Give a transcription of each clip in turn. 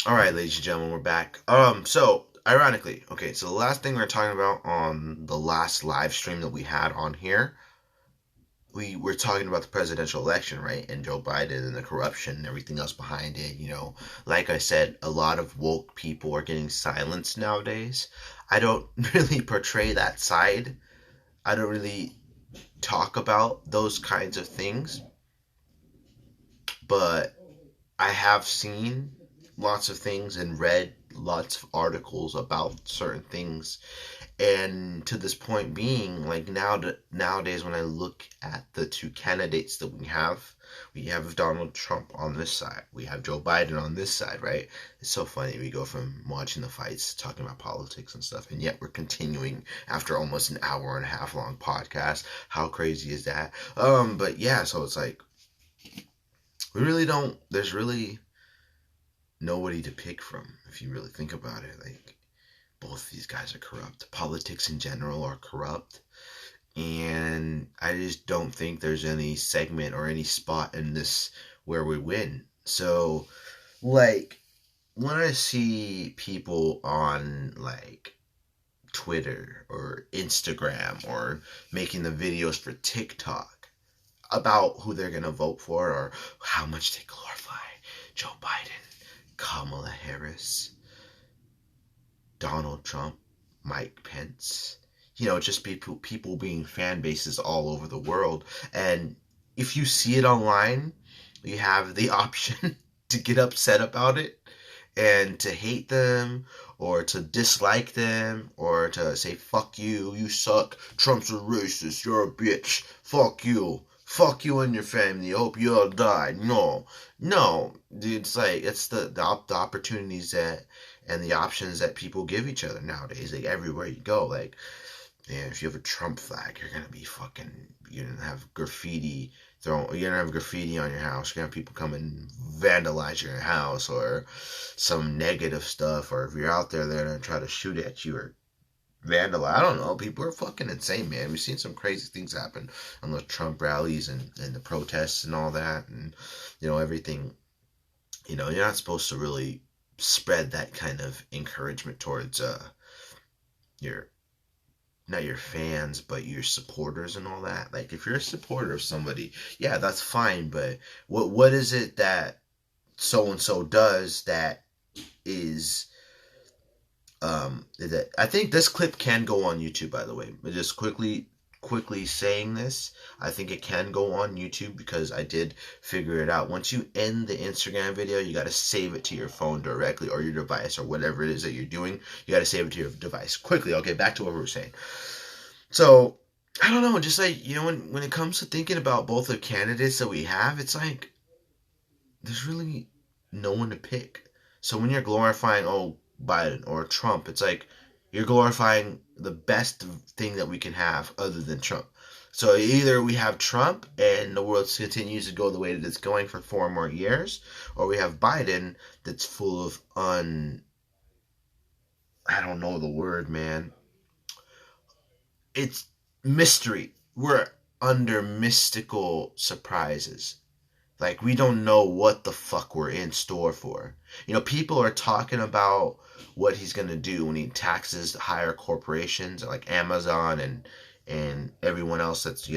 All right, ladies and gentlemen, we're back. So ironically, okay, so the last thing we were talking about on the last live stream that we had on here, we were talking about the presidential election, right? And Joe Biden and the corruption and everything else behind it. Like I said, a lot of woke people are getting silenced nowadays. I don't really portray that side. I don't really talk about those kinds of things, but I have seen lots of things and read lots of articles about certain things. And to this point being, like nowadays, when I look at the two candidates that we have Donald Trump on this side, we have Joe Biden on this side, right? It's so funny. We go from watching the fights, talking about politics and stuff, and yet we're continuing after almost an hour and a half long podcast. How crazy is that? But yeah, so it's like we really don't. There's really nobody to pick from if you really think about it. Like, both these guys are corrupt. Politics in general are corrupt. And I just don't think there's any segment or any spot in this where we win. So, like, when I see people on, like, Twitter or Instagram or making the videos for TikTok about who they're going to vote for or how much they glorify Joe Biden, Kamala Harris, Donald Trump, Mike Pence, just people being fan bases all over the world. And if you see it online, you have the option to get upset about it and to hate them or to dislike them or to say, fuck you, you suck, Trump's a racist, you're a bitch, fuck you. Fuck you and your family. Hope you all die. No, dude. It's like the opportunities that and the options that people give each other nowadays. Like everywhere you go, like if you have a Trump flag, you're gonna be fucking. You're gonna have graffiti thrown. You're gonna have graffiti on your house. You're gonna have people come and vandalize your house or some negative stuff. Or if you're out there, they're gonna try to shoot at you or vandalize. I don't know. People are fucking insane, man. We've seen some crazy things happen on the Trump rallies and the protests and all that, and everything. You're not supposed to really spread that kind of encouragement towards your not your fans but your supporters and all that. Like if you're a supporter of somebody, yeah, that's fine, but what is it that so and so does that is that I think this clip can go on YouTube, by the way. But just quickly saying this, I think it can go on YouTube because I did figure it out. Once you end the Instagram video, you got to save it to your phone directly or your device or whatever it is that you're doing. You got to save it to your device. Quickly, okay, back to what we were saying. So, I don't know, just like, when it comes to thinking about both the candidates that we have, it's like there's really no one to pick. So when you're glorifying, Biden or Trump, it's like you're glorifying the best thing that we can have other than Trump. So either we have Trump and the world continues to go the way that it's going for 4 more years, or we have Biden that's full of I don't know the word, man. It's mystery. We're under mystical surprises. Like, we don't know what the fuck we're in store for. People are talking about what he's going to do when he taxes higher corporations like Amazon and everyone else that's,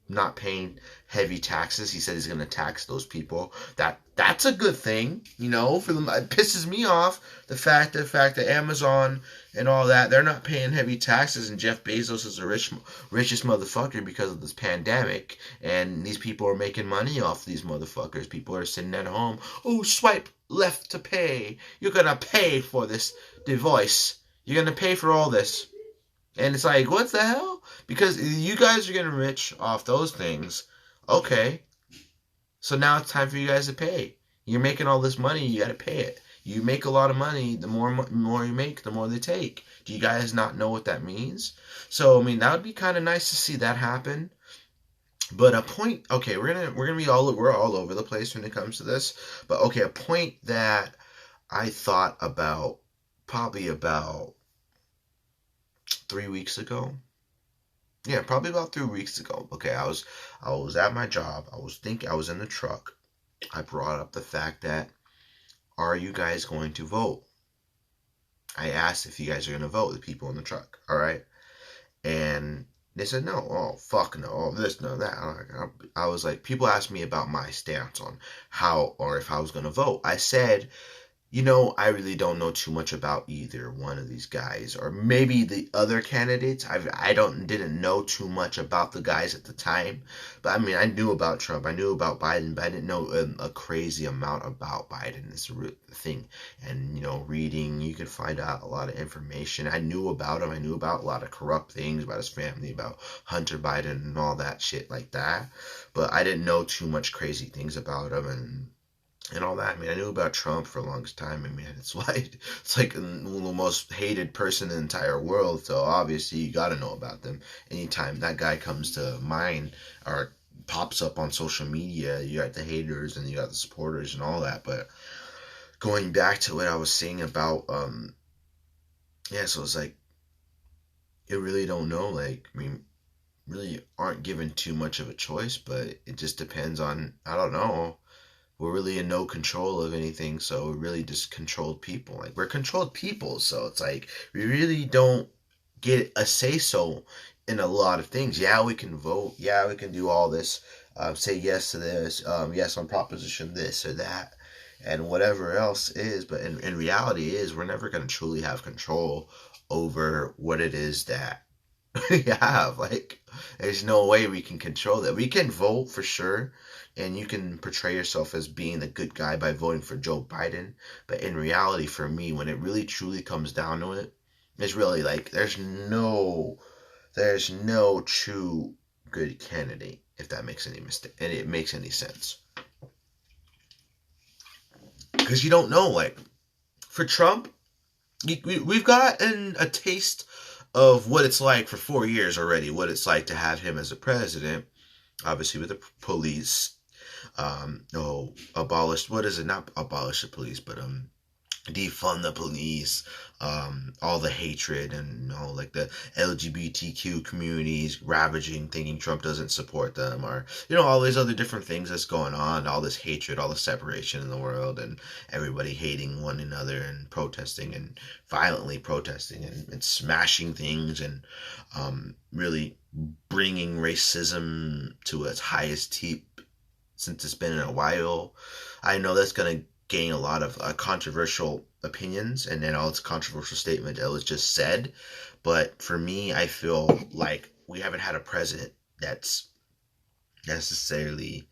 not paying heavy taxes. He said he's going to tax those people. That's a good thing, for them. It pisses me off the fact that Amazon and all that, they're not paying heavy taxes, and Jeff Bezos is the richest motherfucker because of this pandemic, and these people are making money off these motherfuckers. People are sitting at home, swipe left to pay. You're gonna pay for this device. You're gonna pay for all this. And it's like, what the hell? Because you guys are getting rich off those things. Okay. So now it's time for you guys to pay. You're making all this money, you gotta pay it. You make a lot of money, the more you make, the more they take. Do you guys not know what that means? So, that would be kind of nice to see that happen. But a point, okay, we're gonna be we're all over the place when it comes to this. But okay, a point that I thought about probably about 3 weeks ago. Yeah, probably about 3 weeks ago. Okay, I was at my job. I was in the truck. I brought up the fact that are you guys going to vote? I asked if you guys are going to vote, the people in the truck, all right? And they said, no, oh, fuck no, oh, this, no, that. I was like, people asked me about my stance on how or if I was going to vote. I said, I really don't know too much about either one of these guys, or maybe the other candidates. Didn't know too much about the guys at the time, but I mean, I knew about Trump, I knew about Biden, but I didn't know a crazy amount about Biden. It's a thing, and reading, you can find out a lot of information. I knew about him. I knew about a lot of corrupt things about his family, about Hunter Biden and all that shit like that, but I didn't know too much crazy things about him and all that. I mean, I knew about Trump for the longest time. I mean, it's like the most hated person in the entire world. So obviously you got to know about them. Anytime that guy comes to mind or pops up on social media, you got the haters and you got the supporters and all that. But going back to what I was saying about, so it's like, you really don't know. Like, I mean, really aren't given too much of a choice, but it just depends on, I don't know. We're really in no control of anything, so we're really just controlled people. Like, we're controlled people, so it's like we really don't get a say-so in a lot of things. Yeah, we can vote. Yeah, we can do all this. Say yes to this. Yes on proposition this or that, and whatever else is. But in reality is we're never going to truly have control over what it is that we have. Like, there's no way we can control that. We can vote for sure, and you can portray yourself as being the good guy by voting for Joe Biden. But in reality, for me, when it really truly comes down to it, it's really like there's no true good candidate, if that makes any mistake and it makes any sense. Because you don't know, like, for Trump, we've gotten a taste of what it's like for 4 years already, what it's like to have him as a president, obviously with the police, abolish, what is it, not abolish the police, but defund the police, all the hatred and like the LGBTQ communities ravaging, thinking Trump doesn't support them, or all these other different things that's going on, all this hatred, all the separation in the world, and everybody hating one another and protesting and violently protesting and smashing things and really bringing racism to its highest heat since it's been in a while. I know that's going to gain a lot of controversial opinions and then all its controversial statement that was just said. But for me, I feel like we haven't had a president that's necessarily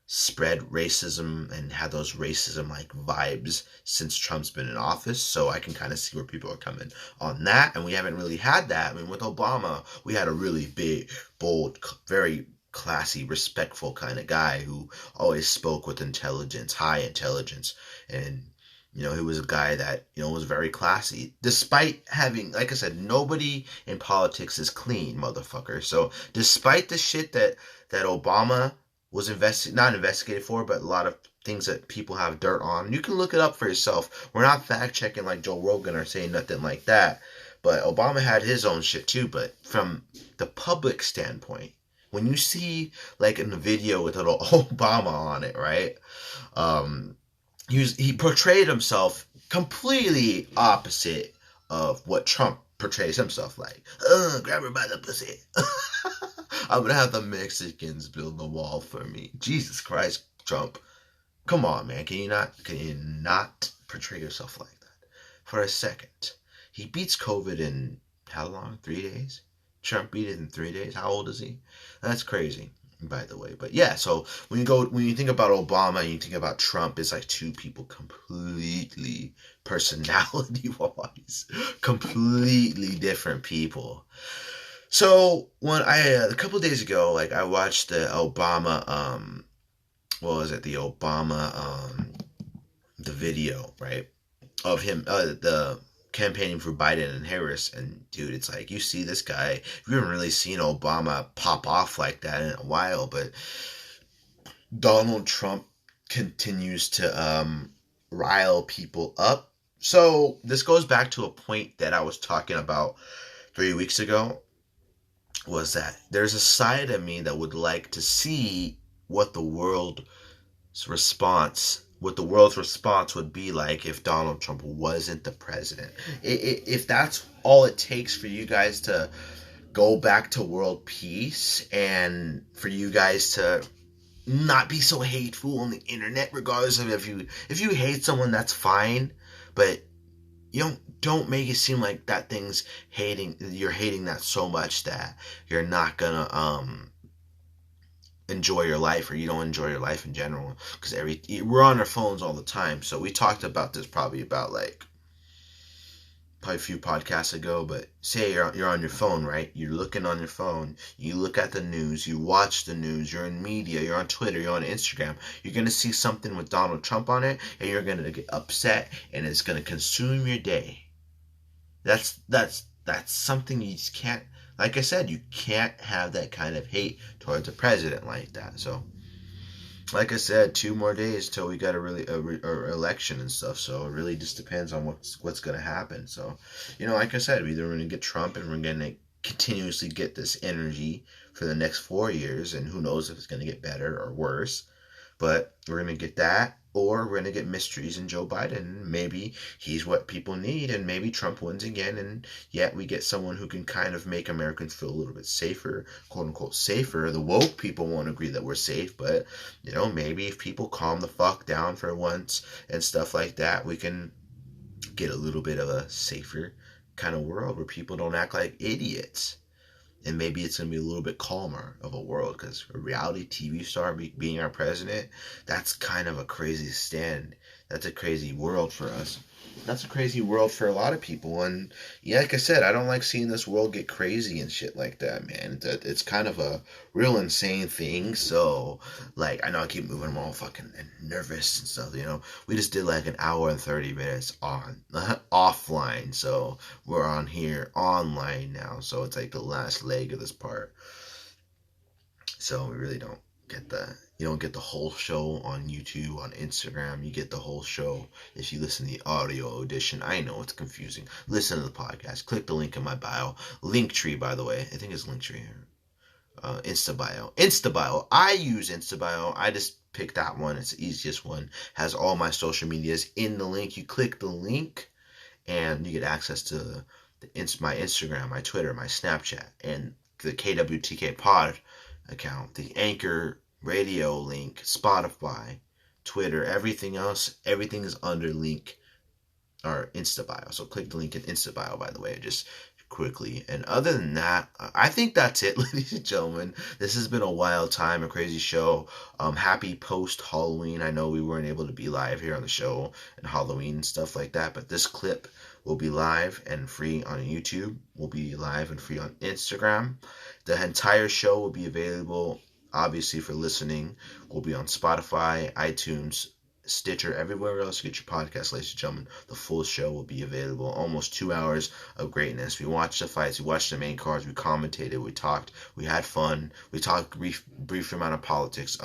spread racism and had those racism like vibes since Trump's been in office. So I can kind of see where people are coming on that. And we haven't really had that. I mean, with Obama, we had a really big, bold, very classy, respectful kind of guy who always spoke with intelligence, high intelligence. And, he was a guy that, was very classy. Despite having, like I said, nobody in politics is clean, motherfucker. So despite the shit that Obama was not investigated for, but a lot of things that people have dirt on, you can look it up for yourself. We're not fact checking like Joe Rogan or saying nothing like that. But Obama had his own shit too. But from the public standpoint, when you see, like, in the video with little Obama on it, right? He portrayed himself completely opposite of what Trump portrays himself like. Grab her by the pussy. I'm gonna have the Mexicans build the wall for me. Jesus Christ, Trump. Come on, man. Can you not portray yourself like that for a second? He beats COVID in how long? 3 days? Trump beat it in 3 days. How old is he? That's crazy, by the way. But yeah, so when you think about Obama and you think about Trump, it's like two people completely personality-wise, completely different people. So when a couple of days ago, like, I watched the Obama, the video, right, of him, the campaigning for Biden and Harris, and dude, it's like, you see this guy, we haven't really seen Obama pop off like that in a while, but Donald Trump continues to rile people up. So this goes back to a point that I was talking about 3 weeks ago, was that there's a side of me that would like to see what the world's response what the world's response would be like if Donald Trump wasn't the president. If that's all it takes for you guys to go back to world peace and for you guys to not be so hateful on the internet, regardless of if you hate someone, that's fine, but you don't make it seem like that thing's you're hating that so much that you're not gonna enjoy your life, or you don't enjoy your life in general, because we're on our phones all the time. So we talked about this probably a few podcasts ago, but say you're on your phone, right? You're looking on your phone, you look at the news, you watch the news, you're in media, you're on Twitter, you're on Instagram, you're going to see something with Donald Trump on it, and you're going to get upset, and it's going to consume your day. That's something you just can't, like I said, you can't have that kind of hate towards a president like that. So like I said, 2 more days till we got a election and stuff. So it really just depends on what's going to happen. So, like I said, either we're going to get Trump and we're going to continuously get this energy for the next 4 years, and who knows if it's going to get better or worse. But we're going to get that, or we're going to get mysteries in Joe Biden. Maybe he's what people need, and maybe Trump wins again, and yet we get someone who can kind of make Americans feel a little bit safer, quote unquote safer. The woke people won't agree that we're safe, but maybe if people calm the fuck down for once and stuff like that, we can get a little bit of a safer kind of world where people don't act like idiots. And maybe it's going to be a little bit calmer of a world, because a reality TV star being our president, that's kind of a crazy stand. That's a crazy world for us. That's a crazy world for a lot of people. And yeah, like I said, I don't like seeing this world get crazy and shit like that, man. It's kind of a real insane thing. So, I know I keep moving, I'm all fucking nervous and stuff, We just did an hour and 30 minutes on offline. So we're on here online now. So it's the last leg of this part. So we really don't get you don't get the whole show on YouTube, on Instagram. You get the whole show if you listen to the audio edition. I know it's confusing. Listen to the podcast. Click the link in my bio. Linktree, by the way. I think it's Linktree. Instabio. Instabio. I use Instabio. I just picked that one. It's the easiest one. Has all my social medias in the link. You click the link, and you get access to my Instagram, my Twitter, my Snapchat, and the KWTK pod account, the Anchor Radio link, Spotify, Twitter, everything else, everything is under link or Instabio. So click the link in Instabio, by the way, just quickly. And other than that, I think that's it, ladies and gentlemen. This has been a wild time, a crazy show. Happy post-Halloween. I know we weren't able to be live here on the show and Halloween and stuff like that, but this clip will be live and free on YouTube. Will be live and free on Instagram. The entire show will be available, obviously, for listening. Will be on Spotify, iTunes, Stitcher, everywhere else you get your podcast, ladies and gentlemen. The full show will be available. Almost 2 hours of greatness. We watched the fights, we watched the main cards, we commentated, we talked, we had fun, we talked brief amount of politics,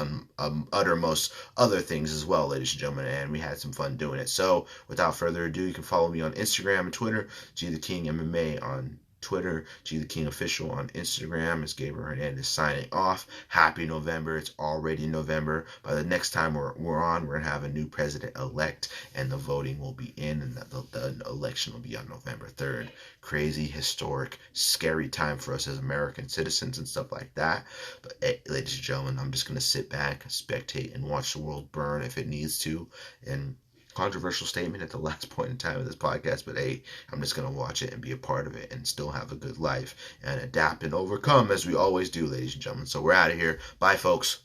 uttermost other things as well, ladies and gentlemen, and we had some fun doing it. So, without further ado, you can follow me on Instagram and Twitter, G the King MMA on Twitter, G the King Official on Instagram. It's Gabriel Hernandez signing off. Happy November. It's already November. By the next time we're on, we're going to have a new president-elect, and the voting will be in, and the election will be on November 3rd. Crazy, historic, scary time for us as American citizens and stuff like that. But ladies and gentlemen, I'm just going to sit back, spectate, and watch the world burn if it needs to. And controversial statement at the last point in time of this podcast, but hey, I'm just going to watch it and be a part of it and still have a good life and adapt and overcome as we always do, ladies and gentlemen. So we're out of here. Bye, folks.